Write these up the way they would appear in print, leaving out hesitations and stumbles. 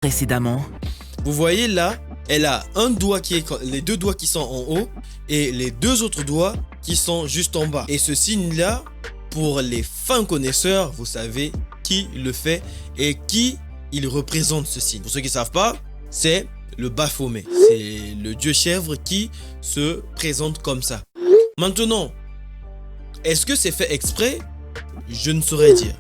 Précédemment. Vous voyez là, elle a un doigt qui est, les deux doigts qui sont en haut et les deux autres doigts qui sont juste en bas. Et ce signe-là, pour les fins connaisseurs, vous savez qui le fait et qui il représente ce signe. Pour ceux qui ne savent pas, c'est le Baphomet. C'est le dieu chèvre qui se présente comme ça. Maintenant, est-ce que c'est fait exprès? Je ne saurais dire.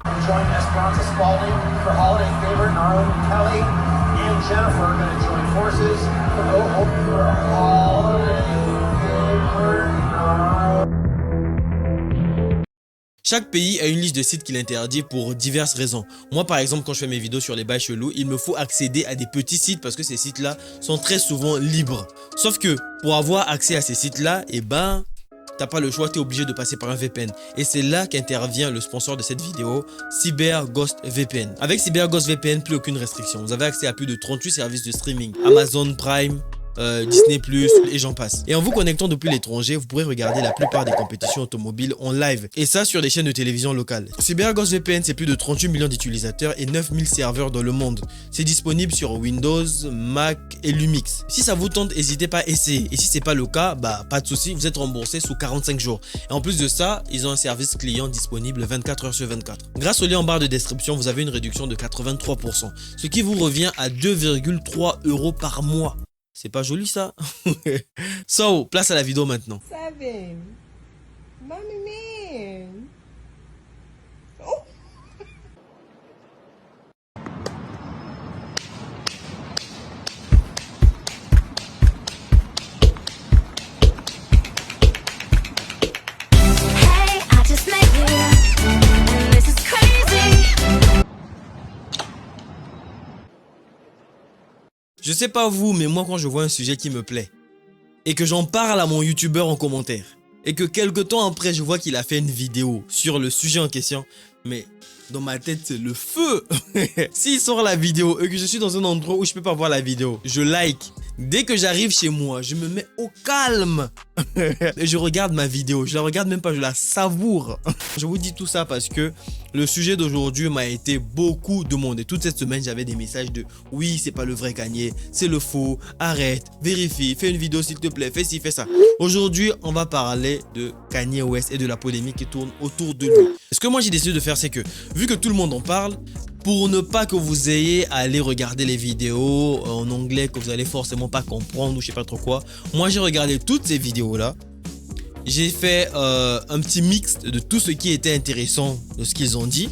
Chaque pays a une liste de sites qu'il interdit pour diverses raisons. Moi par exemple, quand je fais mes vidéos sur les bails chelous, il me faut accéder à des petits sites parce que ces sites-là sont très souvent libres. Sauf que pour avoir accès à ces sites-là, eh ben, t'as pas le choix, t'es obligé de passer par un VPN. Et c'est là qu'intervient le sponsor de cette vidéo, CyberGhost VPN. Avec CyberGhost VPN, plus aucune restriction. Vous avez accès à plus de 38 services de streaming. Amazon Prime, Disney+, et j'en passe. Et en vous connectant depuis l'étranger, vous pourrez regarder la plupart des compétitions automobiles en live. Et ça sur des chaînes de télévision locales. CyberGhost VPN, c'est plus de 38 millions d'utilisateurs et 9000 serveurs dans le monde. C'est disponible sur Windows, Mac et Lumix. Si ça vous tente, n'hésitez pas à essayer. Et si c'est pas le cas, bah pas de souci, vous êtes remboursé sous 45 jours. Et en plus de ça, ils ont un service client disponible 24 heures sur 24. Grâce au lien en barre de description, vous avez une réduction de 83%. Ce qui vous revient à 2,3 € par mois. C'est pas joli ça. So, place à la vidéo maintenant. Seven. Mommy man. Oh. Hey, I just met you, and this is crazy. Je sais pas vous, mais moi quand je vois un sujet qui me plaît et que j'en parle à mon youtubeur en commentaire et que quelque temps après je vois qu'il a fait une vidéo sur le sujet en question, mais dans ma tête c'est le feu. S'il sort la vidéo et que je suis dans un endroit où je peux pas voir la vidéo, je like. Dès que j'arrive chez moi, je me mets au calme et je regarde ma vidéo. Je la regarde même pas, je la savoure. Je vous dis tout ça parce que le sujet d'aujourd'hui m'a été beaucoup demandé. Toute cette semaine, j'avais des messages de « Oui, c'est pas le vrai Kanye, c'est le faux, arrête, vérifie, fais une vidéo s'il te plaît, fais ci, fais ça. » Aujourd'hui, on va parler de Kanye West et de la polémique qui tourne autour de lui. Ce que moi j'ai décidé de faire, c'est que vu que tout le monde en parle, pour ne pas que vous ayez à aller regarder les vidéos en anglais que vous allez forcément pas comprendre ou je sais pas trop quoi, moi j'ai regardé toutes ces vidéos là. J'ai fait un petit mix de tout ce qui était intéressant de ce qu'ils ont dit.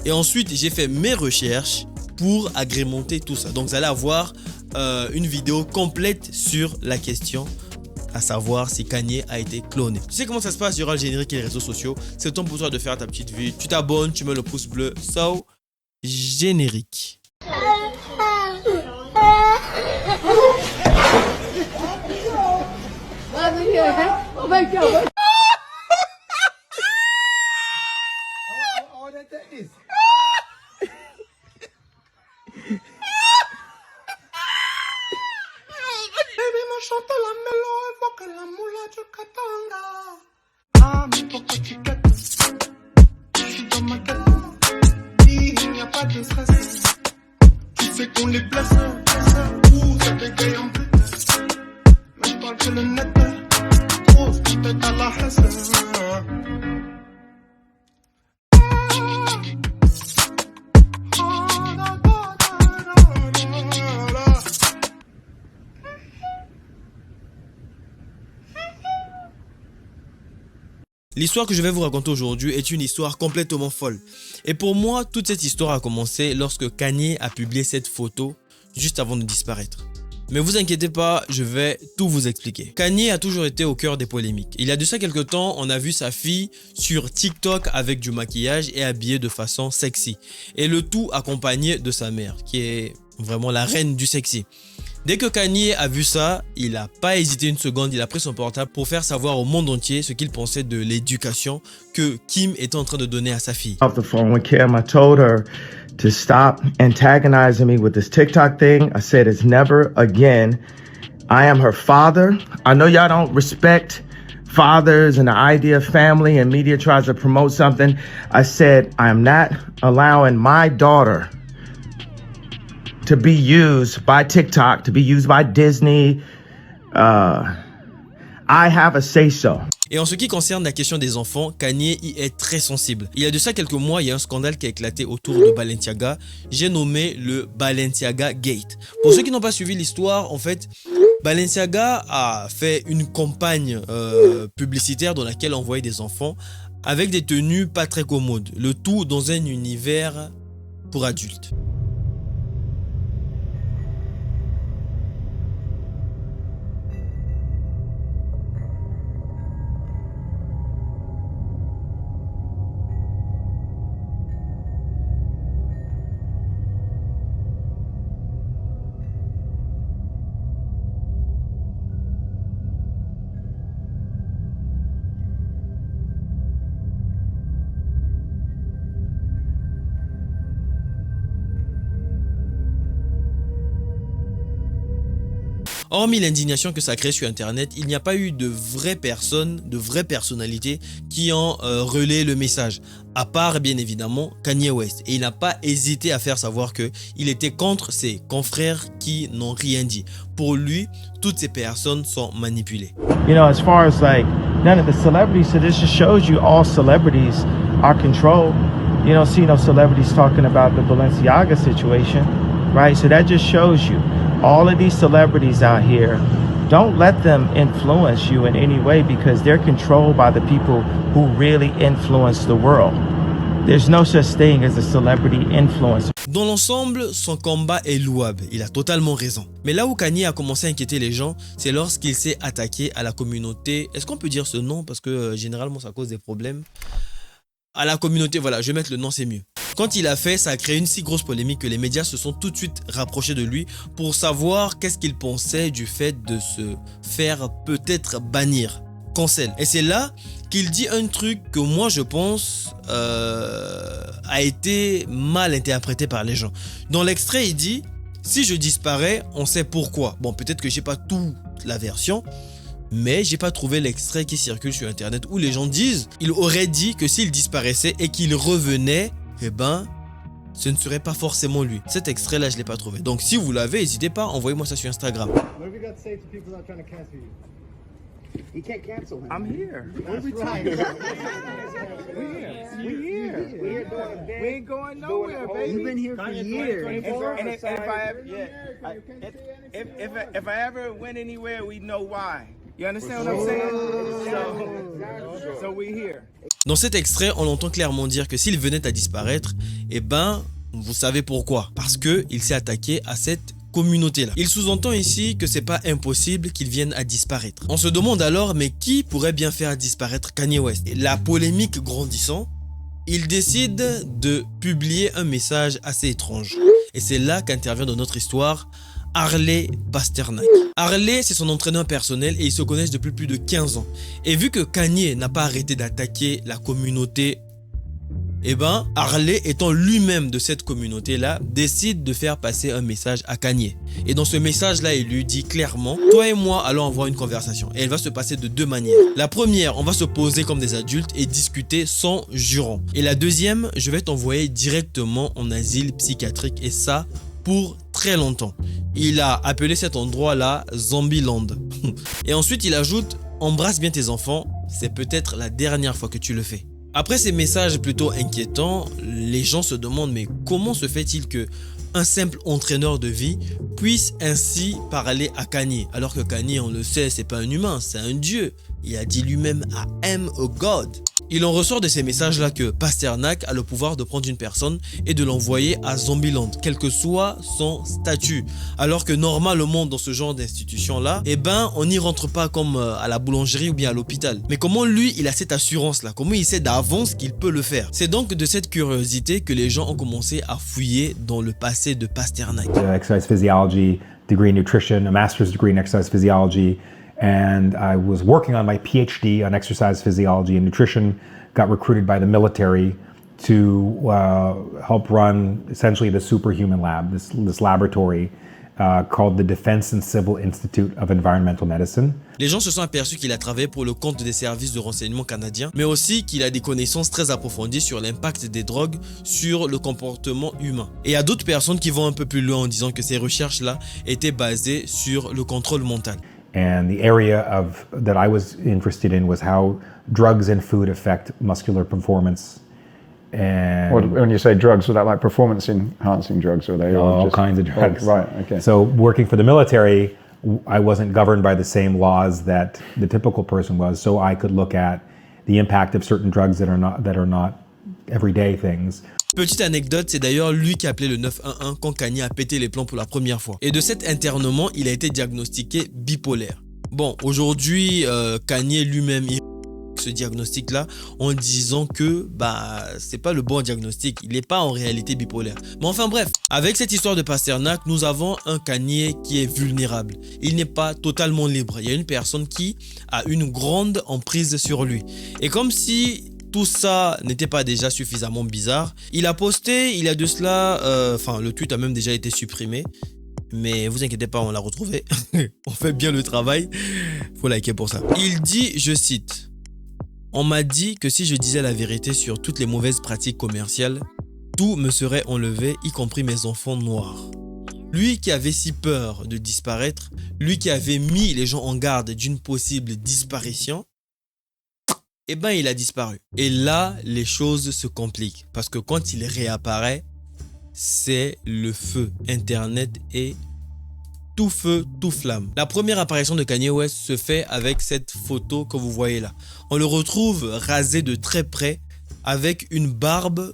Et ensuite j'ai fait mes recherches pour agrémenter tout ça. Donc vous allez avoir une vidéo complète sur la question, à savoir si Kanye a été cloné. Tu sais comment ça se passe, il y aura le générique et les réseaux sociaux. C'est le temps pour toi de faire ta petite vue. Tu t'abonnes, tu mets le pouce bleu. So, générique. Oh my God. Baby, me chante la melo, évoque la mula du katanga. Ah, mi poco chiquette, je suis dans ma quête. Il n'y a pas de stress. Tu sais qu'on les place, ouh, ça dégaye en plus. Mais je parle que le net, trop, peut-être à la hesse. L'histoire que je vais vous raconter aujourd'hui est une histoire complètement folle. Et pour moi, toute cette histoire a commencé lorsque Kanye a publié cette photo juste avant de disparaître. Mais vous inquiétez pas, je vais tout vous expliquer. Kanye a toujours été au cœur des polémiques. Il y a de ça quelques temps, on a vu sa fille sur TikTok avec du maquillage et habillée de façon sexy. Et le tout accompagné de sa mère, qui est vraiment la reine du sexy. Dès que Kanye a vu ça, il n'a pas hésité une seconde, il a pris son portable pour faire savoir au monde entier ce qu'il pensait de l'éducation que Kim était en train de donner à sa fille. Off the phone with Kim, I told her to stop antagonizing me with this TikTok thing. I said it's never again. I am her father. I know y'all don't respect fathers and the idea of family and media tries to promote something. I said I am not allowing my daughter to be used by TikTok, to be used by Disney. I have a say-so. Et en ce qui concerne la question des enfants, Kanye y est très sensible. Il y a de ça quelques mois, il y a un scandale qui a éclaté autour de Balenciaga. J'ai nommé le Balenciaga Gate. Pour ceux qui n'ont pas suivi l'histoire, en fait, Balenciaga a fait une campagne publicitaire dans laquelle on voyait des enfants avec des tenues pas très commodes. Le tout dans un univers pour adultes. Hormis l'indignation que ça crée sur Internet, il n'y a pas eu de vraies personnes, de vraies personnalités qui ont relayé le message. À part, bien évidemment, Kanye West. Et il n'a pas hésité à faire savoir qu'il était contre ses confrères qui n'ont rien dit. Pour lui, toutes ces personnes sont manipulées. You know, as far as like none of the celebrities, so this just shows you all celebrities are controlled. You don't see no celebrities talking about the Balenciaga situation, right? So that just shows you all of these celebrities out here, don't let them influence you in any way because they're controlled by the people who really influence the world. There's no such thing as a celebrity influencer. Dans l'ensemble, son combat est louable. Il a totalement raison. Mais là où Kanye a commencé à inquiéter les gens, c'est lorsqu'il s'est attaqué à la communauté. Est-ce qu'on peut dire ce nom? Parce que généralement, ça cause des problèmes. À la communauté, voilà, je vais mettre le nom, c'est mieux. Quand il a fait, ça a créé une si grosse polémique que les médias se sont tout de suite rapprochés de lui pour savoir qu'est-ce qu'il pensait du fait de se faire peut-être bannir, cancel. Et c'est là qu'il dit un truc que moi je pense a été mal interprété par les gens. Dans l'extrait, il dit « Si je disparais, on sait pourquoi ». Bon, peut-être que j'ai pas toute la version, mais j'ai pas trouvé l'extrait qui circule sur internet où les gens disent il aurait dit que s'il disparaissait et qu'il revenait, eh ben ce ne serait pas forcément lui. Cet extrait là je l'ai pas trouvé. Donc si vous l'avez, n'hésitez pas, envoyez-moi ça sur Instagram. What have you got to say to people that are trying to cancel you? You can't cancel him. I'm here. What are we That's talking right. about? We're here. We're here. We're doing a big, We ain't going nowhere, baby. You've been here for years. And if I ever, if I ever went anywhere, we know why. You understand what I'm saying? So we're here. Dans cet extrait, on l'entend clairement dire que s'il venait à disparaître, eh ben vous savez pourquoi. Parce que il s'est attaqué à cette communauté-là. Il sous-entend ici que c'est pas impossible qu'il vienne à disparaître. On se demande alors, mais qui pourrait bien faire disparaître Kanye West? Et la polémique grandissant, il décide de publier un message assez étrange. Et c'est là qu'intervient dans notre histoire Harley Pasternak. Harley, c'est son entraîneur personnel et ils se connaissent depuis plus de 15 ans. Et vu que Kanye n'a pas arrêté d'attaquer la communauté, eh ben, Harley, étant lui-même de cette communauté-là, décide de faire passer un message à Kanye. Et dans ce message-là, il lui dit clairement « Toi et moi allons avoir une conversation. » Et elle va se passer de deux manières. La première, on va se poser comme des adultes et discuter sans jurons. Et la deuxième, je vais t'envoyer directement en asile psychiatrique et ça pour très longtemps. Il a appelé cet endroit-là Zombieland. Et ensuite, il ajoute « Embrasse bien tes enfants, c'est peut-être la dernière fois que tu le fais. » Après ces messages plutôt inquiétants, les gens se demandent mais comment se fait-il que un simple entraîneur de vie puisse ainsi parler à Kanye, alors que Kanye, on le sait, c'est pas un humain, c'est un dieu. Il a dit lui-même « I am a God ». Il en ressort de ces messages-là que Pasternak a le pouvoir de prendre une personne et de l'envoyer à Zombieland, quel que soit son statut. Alors que normalement, dans ce genre d'institution-là, eh ben, on n'y rentre pas comme à la boulangerie ou bien à l'hôpital. Mais comment lui, il a cette assurance-là? Comment il sait d'avance qu'il peut le faire? C'est donc de cette curiosité que les gens ont commencé à fouiller dans le passé de Pasternak. Exercise physiology, degree in nutrition, a master's degree in exercise physiology. And I was working on my PhD on exercise physiology and nutrition, got recruited by the military to help run essentially the superhuman lab, this laboratory called the Defense and Civil Institute of Environmental Medicine. Les gens se sont aperçus qu'il a travaillé pour le compte des services de renseignement canadiens, mais aussi qu'il a des connaissances très approfondies sur l'impact des drogues sur le comportement humain. Et il y a d'autres personnes qui vont un peu plus loin en disant que ces recherches-là étaient basées sur le contrôle mental. And the area that I was interested in was how drugs and food affect muscular performance. And When you say drugs, was that like performance-enhancing drugs, or are they all just kinds of drugs. Right. Okay. So working for the military, I wasn't governed by the same laws that the typical person was. So I could look at the impact of certain drugs that are not everyday things. Petite anecdote, c'est d'ailleurs lui qui a appelé le 911 quand Kanye a pété les plombs pour la première fois. Et de cet internement, il a été diagnostiqué bipolaire. Bon, aujourd'hui, Kanye lui-même ce diagnostic-là en disant que c'est pas le bon diagnostic, il n'est pas en réalité bipolaire. Mais enfin bref, avec cette histoire de Pasternak, nous avons un Kanye qui est vulnérable. Il n'est pas totalement libre. Il y a une personne qui a une grande emprise sur lui. Et comme si tout ça n'était pas déjà suffisamment bizarre, il a posté, il y a de cela, le tweet a même déjà été supprimé. Mais vous inquiétez pas, on l'a retrouvé. On fait bien le travail. Faut liker pour ça. Il dit, je cite, « On m'a dit que si je disais la vérité sur toutes les mauvaises pratiques commerciales, tout me serait enlevé, y compris mes enfants noirs. » Lui qui avait si peur de disparaître, lui qui avait mis les gens en garde d'une possible disparition, eh ben il a disparu. Et là, les choses se compliquent. Parce que quand il réapparaît, c'est le feu. Internet est tout feu, tout flamme. La première apparition de Kanye West se fait avec cette photo que vous voyez là. On le retrouve rasé de très près avec une barbe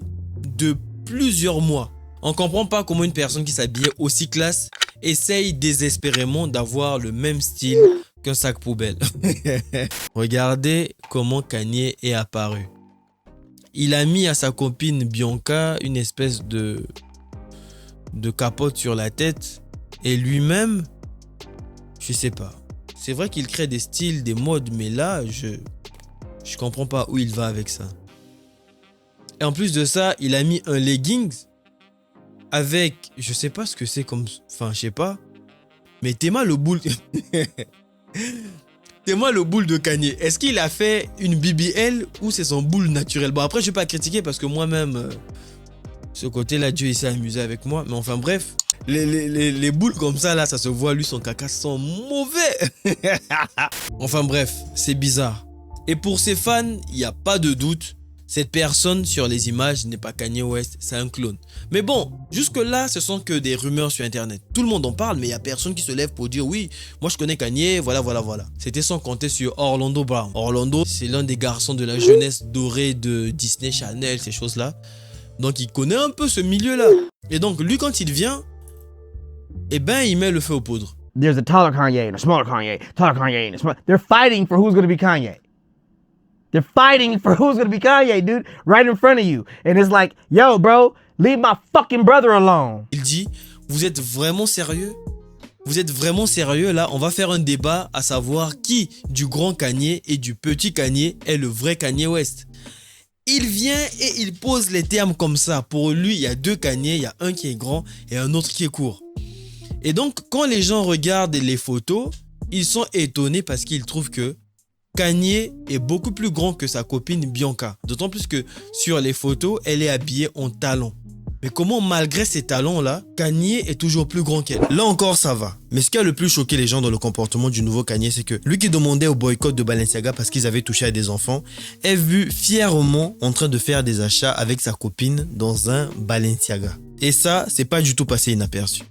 de plusieurs mois. On ne comprend pas comment une personne qui s'habillait aussi classe essaye désespérément d'avoir le même style qu'un sac poubelle. Regardez comment Kanye est apparu. Il a mis à sa copine Bianca une espèce de capote sur la tête. Et lui-même, je sais pas. C'est vrai qu'il crée des styles, des modes, mais là, je comprends pas où il va avec ça. Et en plus de ça, il a mis un leggings avec, je sais pas ce que c'est comme, je sais pas. Mais t'es-moi le boule. T'es-moi le boule de Kanye. Est-ce qu'il a fait une BBL ou c'est son boule naturel? Bon, après, je vais pas critiquer parce que moi-même, ce côté-là, Dieu, il s'est amusé avec moi. Mais enfin, bref. Les boules comme ça, là, ça se voit, lui, son caca sent mauvais. Enfin bref, c'est bizarre. Et pour ses fans, il n'y a pas de doute, cette personne sur les images n'est pas Kanye West, c'est un clone. Mais bon, jusque-là, ce sont que des rumeurs sur Internet. Tout le monde en parle, mais il n'y a personne qui se lève pour dire « Oui, moi je connais Kanye, voilà. » C'était sans compter sur Orlando Brown. Orlando, c'est l'un des garçons de la jeunesse dorée de Disney, Chanel, ces choses-là. Donc il connaît un peu ce milieu-là. Et donc lui, quand il vient, eh ben, il met le feu aux poudres. There's a taller Kanye and a smaller Kanye, taller Kanye and a smaller. They're fighting for who's going to be Kanye. They're fighting for who's going to be Kanye, dude, right in front of you. And it's like, yo, bro, leave my fucking brother alone. Il dit, vous êtes vraiment sérieux? Vous êtes vraiment sérieux là? On va faire un débat à savoir qui du grand Kanye et du petit Kanye est le vrai Kanye West. Il vient et il pose les termes comme ça. Pour lui, il y a deux Kanye, il y a un qui est grand et un autre qui est court. Et donc, quand les gens regardent les photos, ils sont étonnés parce qu'ils trouvent que Kanye est beaucoup plus grand que sa copine Bianca. D'autant plus que sur les photos, elle est habillée en talons. Mais comment, malgré ces talons-là, Kanye est toujours plus grand qu'elle? Là encore, ça va. Mais ce qui a le plus choqué les gens dans le comportement du nouveau Kanye, c'est que lui qui demandait au boycott de Balenciaga parce qu'ils avaient touché à des enfants, est vu fièrement en train de faire des achats avec sa copine dans un Balenciaga. Et ça, c'est pas du tout passé inaperçu.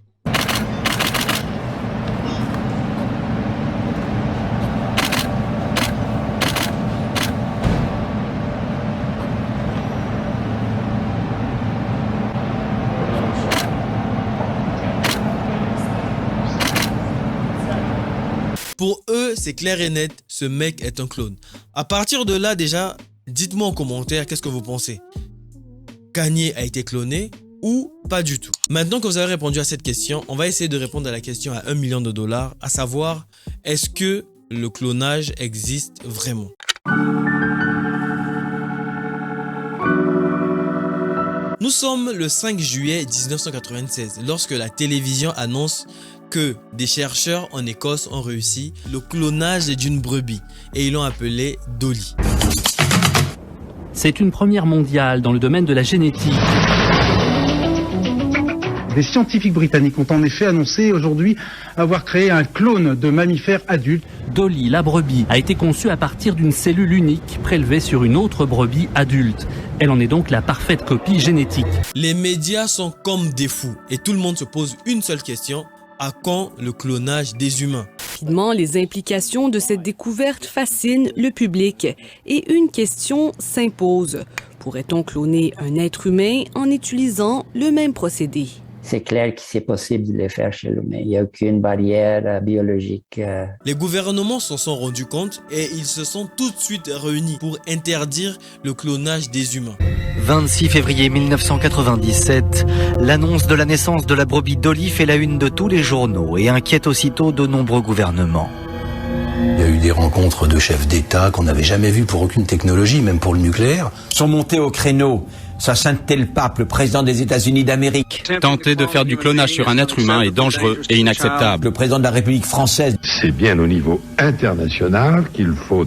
Pour eux, c'est clair et net, ce mec est un clone. À partir de là, déjà, dites-moi en commentaire qu'est-ce que vous pensez. Kanye a été cloné ou pas du tout? Maintenant que vous avez répondu à cette question, on va essayer de répondre à la question à $1 million, à savoir, est-ce que le clonage existe vraiment? Nous sommes le 5 juillet 1996 lorsque la télévision annonce que des chercheurs en Écosse ont réussi le clonage d'une brebis et ils l'ont appelée Dolly. C'est une première mondiale dans le domaine de la génétique. Des scientifiques britanniques ont en effet annoncé aujourd'hui avoir créé un clone de mammifère adulte. Dolly, la brebis, a été conçue à partir d'une cellule unique prélevée sur une autre brebis adulte. Elle en est donc la parfaite copie génétique. Les médias sont comme des fous et tout le monde se pose une seule question. À quand le clonage des humains? Rapidement, les implications de cette découverte fascinent le public et une question s'impose. Pourrait-on cloner un être humain en utilisant le même procédé? C'est clair que c'est possible de le faire chez l'humain. Il n'y a aucune barrière biologique. Les gouvernements s'en sont rendus compte et ils se sont tout de suite réunis pour interdire le clonage des humains. 26 février 1997, l'annonce de la naissance de la brebis Dolly fait la une de tous les journaux et inquiète aussitôt de nombreux gouvernements. Il y a eu des rencontres de chefs d'État qu'on n'avait jamais vues pour aucune technologie, même pour le nucléaire. Sont montés au créneau. Sa sainteté le pape, le président des États-Unis d'Amérique. Tenter de faire du clonage sur un être humain est dangereux et inacceptable. Le président de la République française. C'est bien au niveau international qu'il faut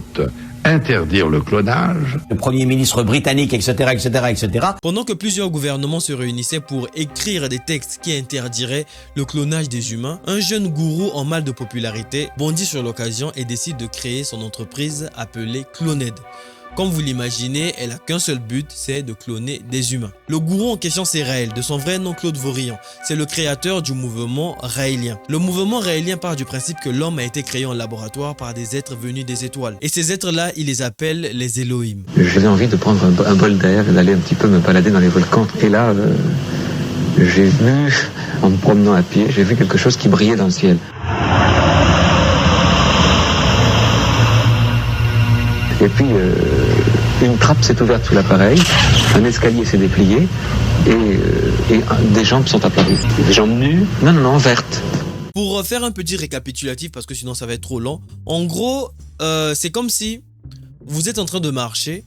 interdire le clonage. Le Premier ministre britannique, etc., etc., etc. Pendant que plusieurs gouvernements se réunissaient pour écrire des textes qui interdiraient le clonage des humains, un jeune gourou en mal de popularité bondit sur l'occasion et décide de créer son entreprise appelée Cloned. Comme vous l'imaginez, elle n'a qu'un seul but, c'est de cloner des humains. Le gourou en question, c'est Raël, de son vrai nom Claude Vorian. C'est le créateur du mouvement raélien. Le mouvement raélien part du principe que l'homme a été créé en laboratoire par des êtres venus des étoiles. Et ces êtres-là, il les appelle les Elohim. J'avais envie de prendre un bol d'air et d'aller un petit peu me balader dans les volcans. Et là, j'ai vu, en me promenant à pied, j'ai vu quelque chose qui brillait dans le ciel. Et puis, une trappe s'est ouverte sous l'appareil, un escalier s'est déplié et des jambes sont apparues. Des jambes nues, non, vertes. Pour faire un petit récapitulatif, parce que sinon ça va être trop lent, en gros, c'est comme si vous êtes en train de marcher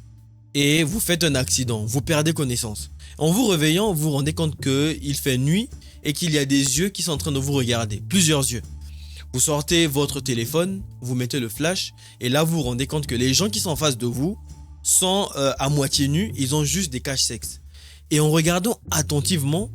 et vous faites un accident, vous perdez connaissance. En vous réveillant, vous vous rendez compte qu'il fait nuit et qu'il y a des yeux qui sont en train de vous regarder, plusieurs yeux. Vous sortez votre téléphone, vous mettez le flash et là vous vous rendez compte que les gens qui sont en face de vous sont à moitié nus, ils ont juste des caches-sexes. Et en regardant attentivement,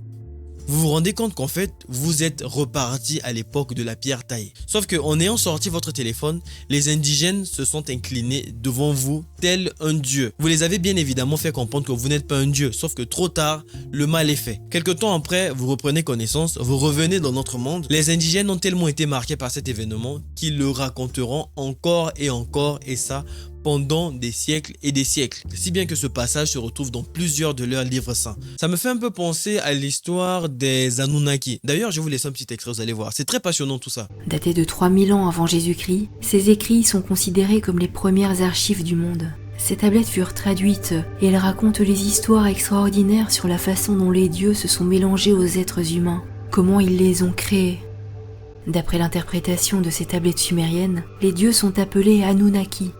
vous vous rendez compte qu'en fait, vous êtes reparti à l'époque de la pierre taillée. Sauf qu'en ayant sorti votre téléphone, les indigènes se sont inclinés devant vous tel un dieu. Vous les avez bien évidemment fait comprendre que vous n'êtes pas un dieu, sauf que trop tard, le mal est fait. Quelque temps après, vous reprenez connaissance, vous revenez dans notre monde. Les indigènes ont tellement été marqués par cet événement qu'ils le raconteront encore et ça, pendant des siècles et des siècles, si bien que ce passage se retrouve dans plusieurs de leurs livres saints. Ça me fait un peu penser à l'histoire des Anunnaki. D'ailleurs, je vais vous laisser un petit extrait, vous allez voir. C'est très passionnant tout ça. Datés de 3000 ans avant Jésus-Christ, ces écrits sont considérés comme les premières archives du monde. Ces tablettes furent traduites et elles racontent les histoires extraordinaires sur la façon dont les dieux se sont mélangés aux êtres humains, comment ils les ont créés. D'après l'interprétation de ces tablettes sumériennes, les dieux sont appelés Anunnaki.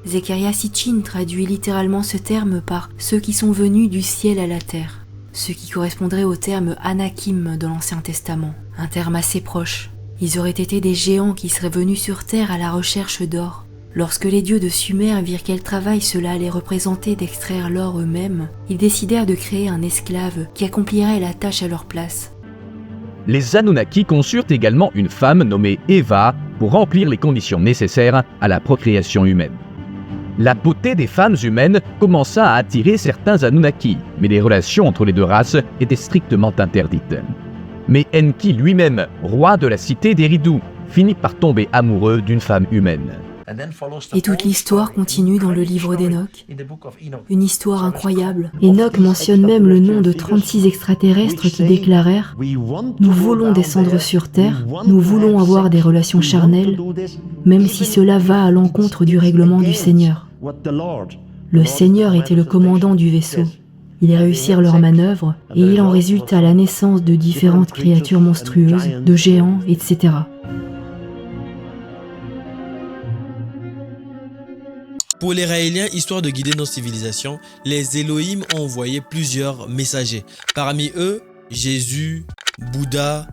Zecharia Sitchin traduit littéralement ce terme par « ceux qui sont venus du ciel à la terre », ce qui correspondrait au terme Anakim dans l'Ancien Testament, un terme assez proche. Ils auraient été des géants qui seraient venus sur terre à la recherche d'or. Lorsque les dieux de Sumer virent quel travail cela allait représenter d'extraire l'or eux-mêmes, ils décidèrent de créer un esclave qui accomplirait la tâche à leur place. Les Anunnaki conçurent également une femme nommée Eva pour remplir les conditions nécessaires à la procréation humaine. La beauté des femmes humaines commença à attirer certains Anunnaki, mais les relations entre les deux races étaient strictement interdites. Mais Enki lui-même, roi de la cité d'Eridu, finit par tomber amoureux d'une femme humaine. Et toute l'histoire continue dans le livre d'Enoch. Une histoire incroyable. Enoch mentionne même le nom de 36 extraterrestres qui déclarèrent « Nous voulons descendre sur Terre, nous voulons avoir des relations charnelles, même si cela va à l'encontre du règlement du Seigneur. » Le Seigneur était le commandant du vaisseau. Ils réussirent leur manœuvre et il en résulta la naissance de différentes créatures monstrueuses, de géants, etc. Pour les Raéliens, histoire de guider notre civilisation, les Elohim ont envoyé plusieurs messagers. Parmi eux, Jésus, Bouddha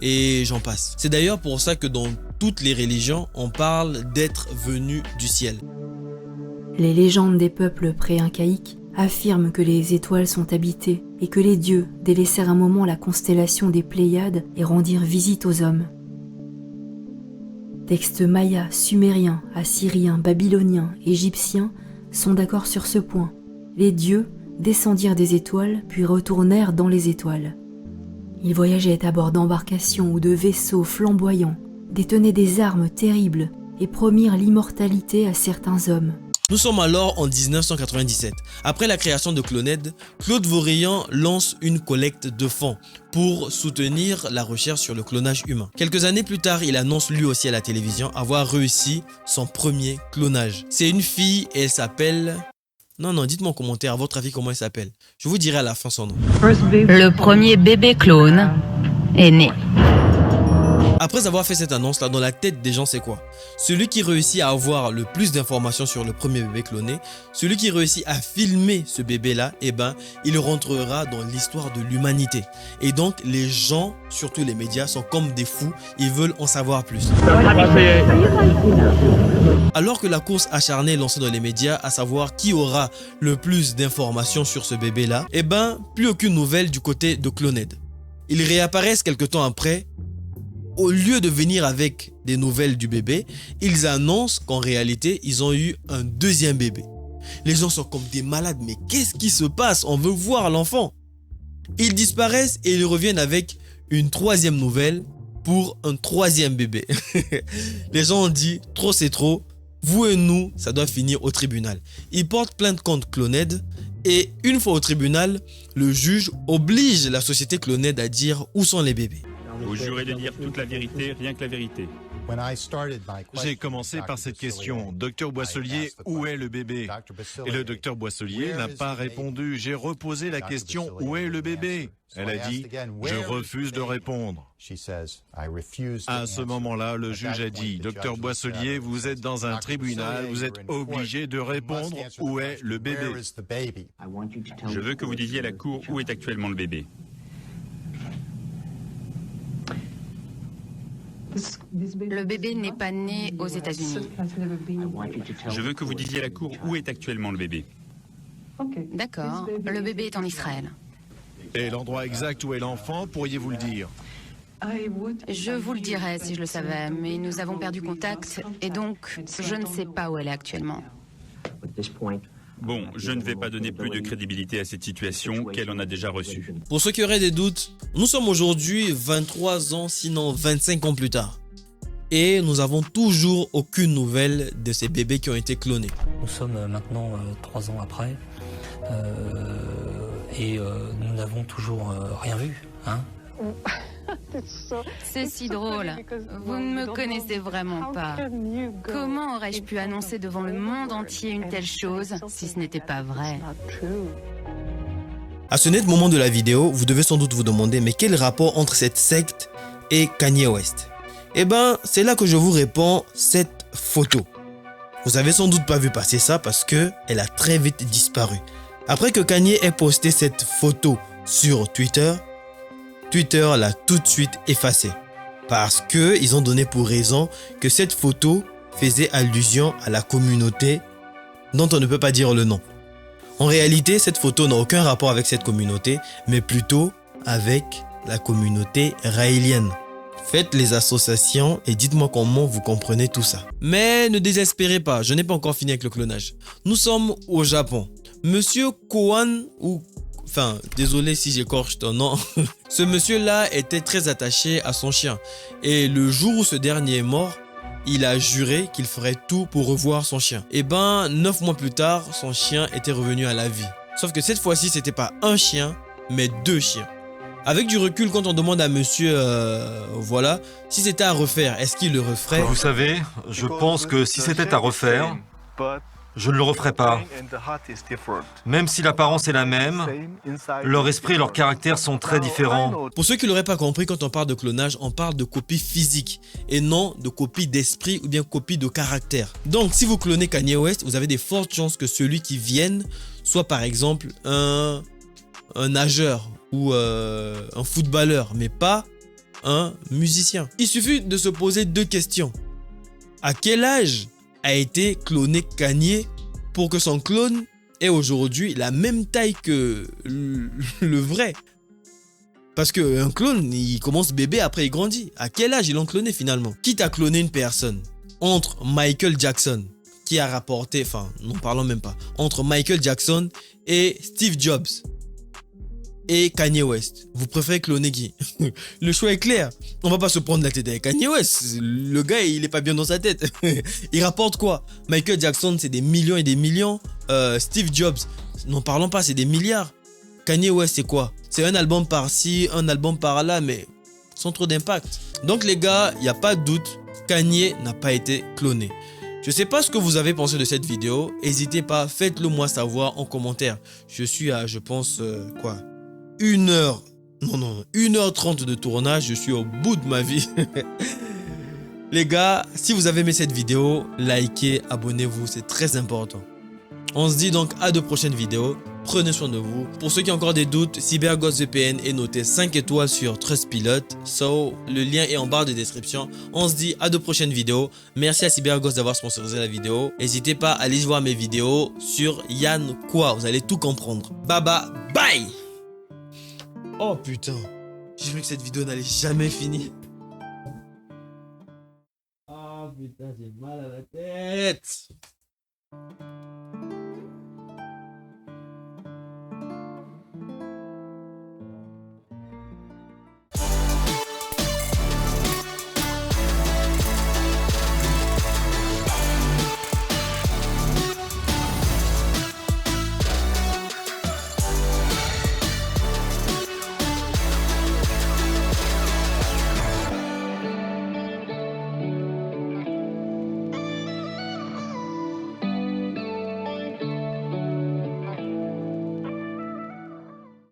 et j'en passe. C'est d'ailleurs pour ça que dans toutes les religions, on parle d'être venu du ciel. Les légendes des peuples pré-incaïques affirment que les étoiles sont habitées et que les dieux délaissèrent un moment la constellation des Pléiades et rendirent visite aux hommes. Textes mayas, sumériens, assyriens, babyloniens, égyptiens sont d'accord sur ce point. Les dieux descendirent des étoiles puis retournèrent dans les étoiles. Ils voyageaient à bord d'embarcations ou de vaisseaux flamboyants, détenaient des armes terribles et promirent l'immortalité à certains hommes. Nous sommes alors en 1997. Après la création de Cloned, Claude Vorilhon lance une collecte de fonds pour soutenir la recherche sur le clonage humain. Quelques années plus tard, il annonce lui aussi à la télévision avoir réussi son premier clonage. C'est une fille et elle s'appelle... Non, dites-moi en commentaire, à votre avis, comment elle s'appelle. Je vous dirai à la fin son nom. Le premier bébé clone est né. Après avoir fait cette annonce-là, dans la tête des gens, c'est quoi? Celui qui réussit à avoir le plus d'informations sur le premier bébé cloné, celui qui réussit à filmer ce bébé-là, eh ben, il rentrera dans l'histoire de l'humanité. Et donc, les gens, surtout les médias, sont comme des fous, ils veulent en savoir plus. Alors que la course acharnée est lancée dans les médias, à savoir qui aura le plus d'informations sur ce bébé-là, eh ben, plus aucune nouvelle du côté de Cloned. Ils réapparaissent quelque temps après. Au lieu de venir avec des nouvelles du bébé, ils annoncent qu'en réalité, ils ont eu un deuxième bébé. Les gens sont comme des malades, mais qu'est-ce qui se passe? On veut voir l'enfant. Ils disparaissent et ils reviennent avec une troisième nouvelle pour un troisième bébé. Les gens ont dit, trop c'est trop, vous et nous, ça doit finir au tribunal. Ils portent plainte contre Cloned et une fois au tribunal, le juge oblige la société Cloned à dire où sont les bébés. Vous jurez de dire toute la vérité, rien que la vérité. J'ai commencé par cette question. Docteur Boisselier, où est le bébé? Et le docteur Boisselier n'a pas répondu. J'ai reposé la question, où est le bébé? Elle a dit, je refuse de répondre. À ce moment-là, le juge a dit, docteur Boisselier, vous êtes dans un tribunal, vous êtes obligé de répondre, où est le bébé? Je veux que vous disiez à la cour où est actuellement le bébé. Le bébé n'est pas né aux États-Unis. Je veux que vous disiez à la cour où est actuellement le bébé. D'accord, le bébé est en Israël. Et l'endroit exact où est l'enfant, pourriez-vous le dire? Je vous le dirais si je le savais, mais nous avons perdu contact et donc je ne sais pas où elle est actuellement. Bon, je ne vais pas donner plus de crédibilité à cette situation qu'elle en a déjà reçue. Pour ceux qui auraient des doutes, nous sommes aujourd'hui 23 ans, sinon 25 ans plus tard. Et nous avons toujours aucune nouvelle de ces bébés qui ont été clonés. Nous sommes maintenant 3 ans après et nous n'avons toujours rien vu, hein? C'est si drôle. Vous ne me connaissez vraiment pas. Comment aurais-je pu annoncer devant le monde entier une telle chose si ce n'était pas vrai? À ce net moment de la vidéo, vous devez sans doute vous demander mais quel rapport entre cette secte et Kanye West? Eh ben, c'est là que je vous réponds cette photo. Vous avez sans doute pas vu passer ça parce que elle a très vite disparu. Après que Kanye ait posté cette photo sur Twitter l'a tout de suite effacée parce que ils ont donné pour raison que cette photo faisait allusion à la communauté dont on ne peut pas dire le nom. En réalité, cette photo n'a aucun rapport avec cette communauté, mais plutôt avec la communauté raélienne. Faites les associations et dites-moi comment vous comprenez tout ça. Mais ne désespérez pas, je n'ai pas encore fini avec le clonage. Nous sommes au Japon. Monsieur Kohan Enfin, désolé si j'écorche ton nom. Ce monsieur-là était très attaché à son chien. Et le jour où ce dernier est mort, il a juré qu'il ferait tout pour revoir son chien. Et ben, 9 mois plus tard, son chien était revenu à la vie. Sauf que cette fois-ci, c'était pas un chien, mais 2 chiens. Avec du recul, quand on demande à monsieur, voilà, si c'était à refaire, est-ce qu'il le referait? Vous savez, je pense que si c'était à refaire, Je ne le referai pas. Même si l'apparence est la même, leur esprit et leur caractère sont très différents. Pour ceux qui l'auraient pas compris, quand on parle de clonage, on parle de copie physique et non de copie d'esprit ou bien copie de caractère. Donc, si vous clonez Kanye West, vous avez des fortes chances que celui qui vienne soit par exemple un nageur ou un footballeur, mais pas un musicien. Il suffit de se poser 2 questions. À quel âge a été cloné Kanye pour que son clone ait aujourd'hui la même taille que le vrai? Parce qu'un clone, il commence bébé, après il grandit. À quel âge ils l'ont cloné finalement? Quitte à cloner une personne, entre Michael Jackson, qui a rapporté, enfin, n'en parlons même pas, entre Michael Jackson et Steve Jobs et Kanye West, vous préférez cloner qui? Le choix est clair. On va pas se prendre la tête avec Kanye West. Le gars, il est pas bien dans sa tête. Il rapporte quoi? Michael Jackson, c'est des millions et des millions. Steve Jobs, n'en parlons pas, c'est des milliards. Kanye West, c'est quoi? C'est un album par-ci, un album par-là, mais sans trop d'impact. Donc les gars, il n'y a pas de doute, Kanye n'a pas été cloné. Je sais pas ce que vous avez pensé de cette vidéo. N'hésitez pas, faites-le moi savoir en commentaire. Je suis à, je pense, 1h30 de tournage, je suis au bout de ma vie. Les gars, si vous avez aimé cette vidéo, likez, abonnez-vous, c'est très important. On se dit donc à de prochaines vidéos. Prenez soin de vous. Pour ceux qui ont encore des doutes, CyberGhost VPN est noté 5 étoiles sur Trustpilot. So, le lien est en barre de description. On se dit à de prochaines vidéos. Merci à CyberGhost d'avoir sponsorisé la vidéo. N'hésitez pas à aller voir mes vidéos sur Yann Quoi. Vous allez tout comprendre. Bye. Oh putain, j'ai cru que cette vidéo n'allait jamais finir. Oh putain, j'ai mal à la tête.